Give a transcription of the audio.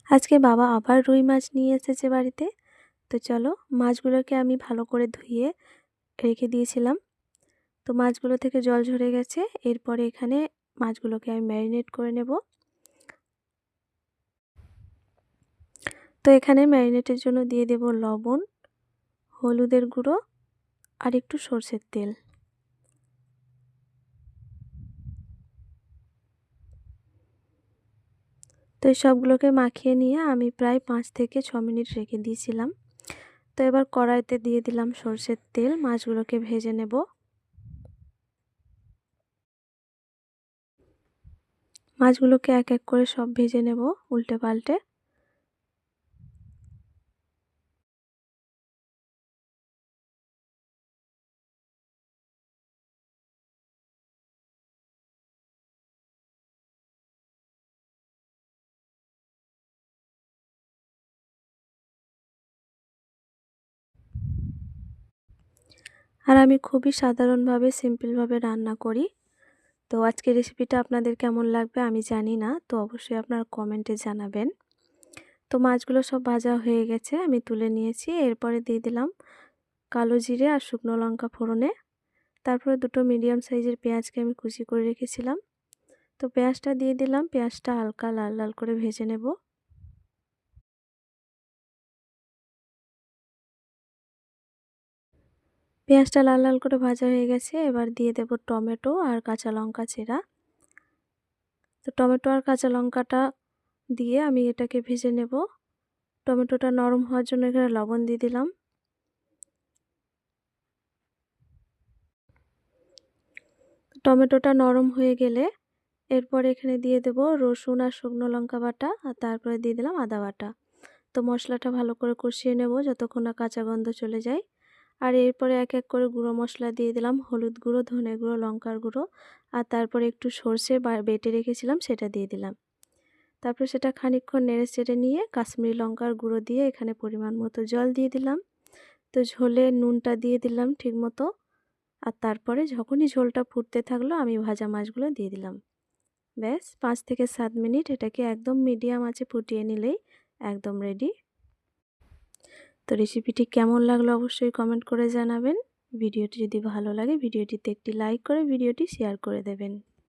আজকে বাবা আবার রুই মাছ নিয়ে এসেছে বাড়িতে। তো চলো, মাছগুলোকে আমি ভালো করে ধুয়ে রেখে দিয়েছিলাম। তো মাছগুলো থেকে জল ঝরে গেছে। এরপরে এখানে মাছগুলোকে আমি ম্যারিনেট করে নেব। তো এখানে ম্যারিনেটের জন্য দিয়ে দেব লবণ, হলুদের গুঁড়ো আর একটু সরষের তেল। তো এই সবগুলোকে মাখিয়ে নিয়ে আমি প্রায় 5 থেকে 6 মিনিট রেখে দিয়েছিলাম। তো এবার কড়াইতে দিয়ে দিলাম সরষের তেল, মাছগুলোকে ভেজে নেব। মাছগুলোকে এক এক করে সব ভেজে নেব উল্টে পাল্টে। আর আমি খুবই সাধারণভাবে সিম্পলভাবে রান্না করি। তো আজকের রেসিপিটা আপনাদের কেমন লাগবে আমি জানি না, তো অবশ্যই আপনারা কমেন্টে জানাবেন। তো মাছগুলো সব ভাজা হয়ে গেছে, আমি তুলে নিয়েছি। এরপরে দিয়ে দিলাম কালো জিরে আর শুকনো লঙ্কা ফোড়নে। তারপরে দুটো মিডিয়াম সাইজের পেঁয়াজকে আমি কুচি করে রেখেছিলাম। তো পেঁয়াজটা দিয়ে দিলাম, পেঁয়াজটা হালকা লাল লাল করে ভেজে নেব। পেঁয়াজটা লাল লাল করে ভাজা হয়ে গেছে, এবার দিয়ে দেব টমেটো আর কাঁচা লঙ্কা চেরা। তো টমেটো আর কাঁচা লঙ্কাটা দিয়ে আমি এটাকে ভেজে নেব। টমেটোটা নরম হওয়ার জন্য এখানে লবণ দিয়ে দিলাম। টমেটোটা নরম হয়ে গেলে এরপর এখানে দিয়ে দেব রসুন আর শুকনো লঙ্কা বাটা, আর তারপরে দিয়ে দিলাম আদা বাটা। তো মশলাটা ভালো করে কষিয়ে নেব যতক্ষণ না কাঁচা গন্ধ চলে যায়। আর এরপরে এক এক করে গুঁড়ো মশলা দিয়ে দিলাম, হলুদ গুঁড়ো, ধনে গুঁড়ো, লঙ্কার গুঁড়ো, আর তারপরে একটু সর্ষে বেটে রেখেছিলাম সেটা দিয়ে দিলাম। তারপর সেটা খানিকক্ষণ নেড়ে চেড়ে নিয়ে কাশ্মীরি লঙ্কার গুঁড়ো দিয়ে এখানে পরিমাণ মতো জল দিয়ে দিলাম। তো ঝোলে নুনটা দিয়ে দিলাম ঠিক মতো। আর তারপরে যখনই ঝোলটা ফুটতে থাকলো আমি ভাজা মাছগুলো দিয়ে দিলাম। ব্যাস 5 থেকে 7 মিনিট এটাকে একদম মিডিয়াম আঁচে ফুটিয়ে নিলেই একদম রেডি। তো রেসিপিটি কেমন লাগলো অবশ্যই কমেন্ট করে জানাবেন। ভিডিওটি যদি ভালো লাগে ভিডিওটিতে একটি লাইক করে ভিডিওটি শেয়ার করে দেবেন।